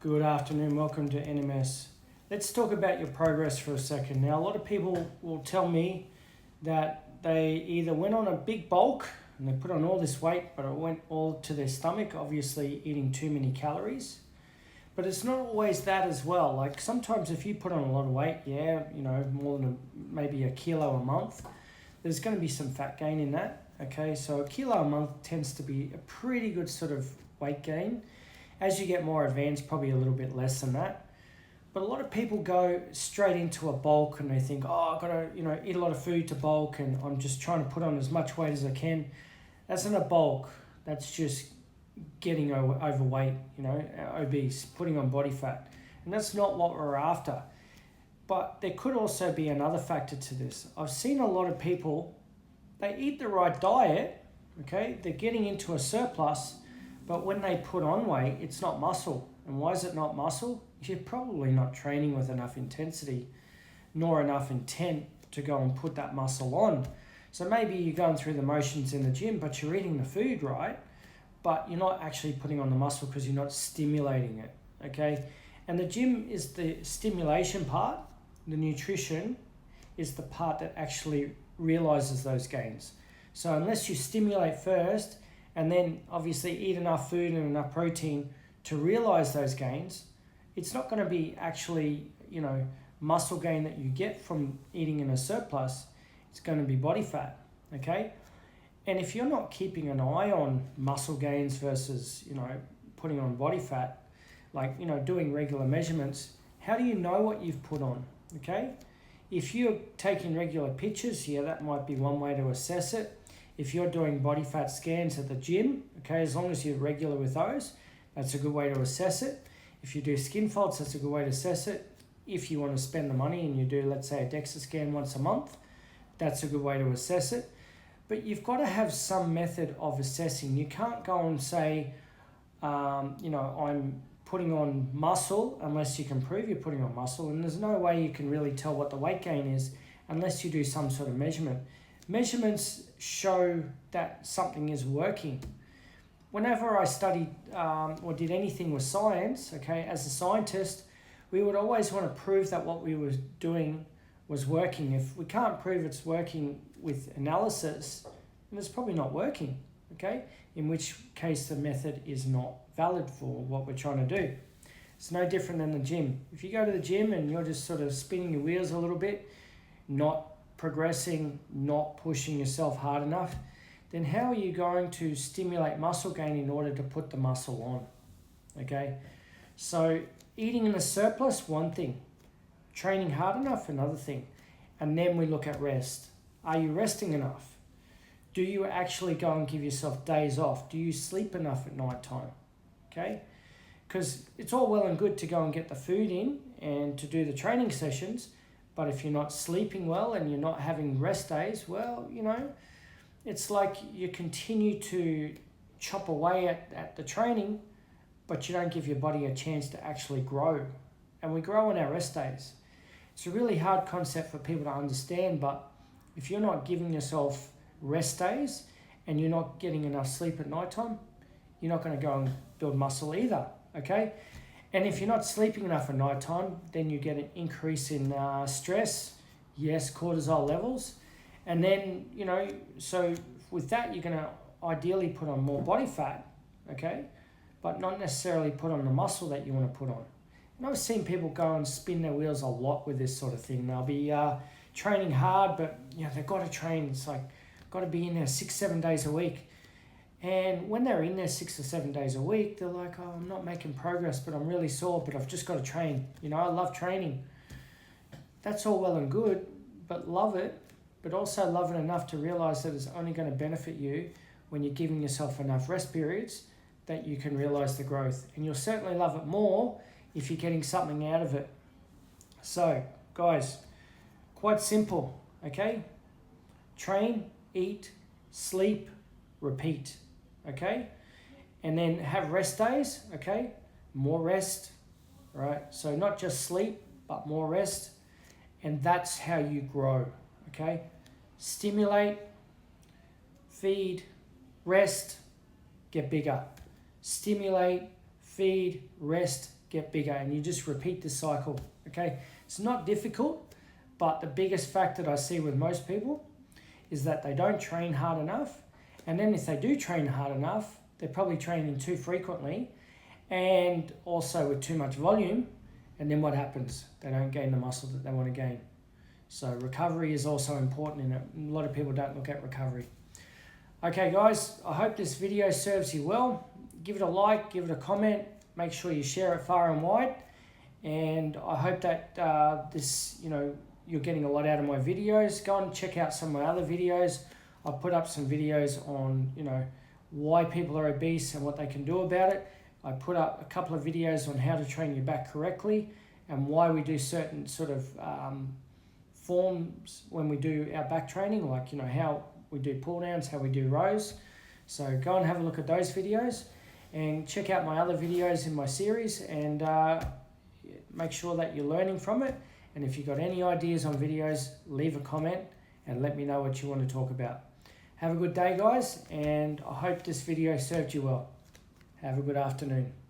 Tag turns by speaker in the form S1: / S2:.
S1: Good afternoon, welcome to NMS. Let's talk about your progress for a second. Now, a lot of people will tell me that they either went on a big bulk and they put on all this weight, but it went all to their stomach, obviously eating too many calories. But it's not always that as well. Like sometimes if you put on a lot of weight, more than maybe a kilo a month, there's going to be some fat gain in that. Okay, so a kilo a month tends to be a pretty good sort of weight gain. As you get more advanced, probably a little bit less than that. But a lot of people go straight into a bulk and they think, I've got to, eat a lot of food to bulk and I'm just trying to put on as much weight as I can. That's not a bulk. That's just getting overweight, obese, putting on body fat. And that's not what we're after. But there could also be another factor to this. I've seen a lot of people, they eat the right diet, okay? They're getting into a surplus, but when they put on weight, it's not muscle. And why is it not muscle? You're probably not training with enough intensity, nor enough intent to go and put that muscle on. So maybe you're going through the motions in the gym, but you're eating the food right, but you're not actually putting on the muscle because you're not stimulating it, okay? And the gym is the stimulation part. The nutrition is the part that actually realizes those gains. So unless you stimulate first and then obviously eat enough food and enough protein to realize those gains, it's not going to be actually, muscle gain that you get from eating in a surplus. It's going to be body fat, okay? And if you're not keeping an eye on muscle gains versus, putting on body fat, like, doing regular measurements, how do you know what you've put on, okay? If you're taking regular pictures, that might be one way to assess it. If you're doing body fat scans at the gym, okay, as long as you're regular with those, that's a good way to assess it. If you do skin folds, that's a good way to assess it. If you want to spend the money and you do, let's say, a DEXA scan once a month, that's a good way to assess it. But you've got to have some method of assessing. You can't go and say, I'm putting on muscle unless you can prove you're putting on muscle. And there's no way you can really tell what the weight gain is unless you do some sort of measurement. Measurements show that something is working. Whenever I studied or did anything with science, okay, as a scientist, we would always want to prove that what we were doing was working. If we can't prove it's working with analysis, then it's probably not working, okay? In which case the method is not valid for what we're trying to do. It's no different than the gym. If you go to the gym and you're just sort of spinning your wheels a little bit, not progressing, not pushing yourself hard enough, then how are you going to stimulate muscle gain in order to put the muscle on, okay? So eating in a surplus, one thing. Training hard enough, another thing. And then we look at rest. Are you resting enough? Do you actually go and give yourself days off? Do you sleep enough at night time? Okay? Because it's all well and good to go and get the food in and to do the training sessions, but if you're not sleeping well and you're not having rest days, well, it's like you continue to chop away at the training, but you don't give your body a chance to actually grow. And we grow on our rest days. It's a really hard concept for people to understand, but if you're not giving yourself rest days and you're not getting enough sleep at nighttime, you're not going to go and build muscle either, okay? And if you're not sleeping enough at nighttime, then you get an increase in stress, cortisol levels. And then, so with that, you're going to ideally put on more body fat, okay? But not necessarily put on the muscle that you want to put on. And I've seen people go and spin their wheels a lot with this sort of thing. They'll be training hard, but they've got to train. It's like, got to be in there 6-7 days a week. And when they're in there 6 or 7 days a week, they're like, I'm not making progress, but I'm really sore, but I've just got to train. I love training. That's all well and good, but love it, but also love it enough to realize that it's only going to benefit you when you're giving yourself enough rest periods that you can realize the growth. And you'll certainly love it more if you're getting something out of it. So, guys, quite simple, okay? Train, eat, sleep, repeat, okay? And then have rest days, okay? More rest, right? So not just sleep, but more rest. And that's how you grow, okay? Stimulate, feed, rest, get bigger. Stimulate, feed, rest, get bigger, and you just repeat the cycle. Okay, it's not difficult, but the biggest fact that I see with most people is that they don't train hard enough, and then if they do train hard enough, they're probably training too frequently and also with too much volume, and then what happens? They don't gain the muscle that they want to gain. So recovery is also important in it. A lot of people don't look at recovery. Okay guys, I hope this video serves you well. Give it a like, give it a comment, make sure you share it far and wide, and I hope that you're getting a lot out of my videos. Go and check out some of my other videos. I've put up some videos on why people are obese and what they can do about it. I put up a couple of videos on how to train your back correctly and why we do certain sort of forms when we do our back training, like how we do pull downs, how we do rows. So go and have a look at those videos and check out my other videos in my series, and make sure that you're learning from it. And if you've got any ideas on videos, leave a comment and let me know what you want to talk about. Have a good day guys, and I hope this video served you well. Have a good afternoon.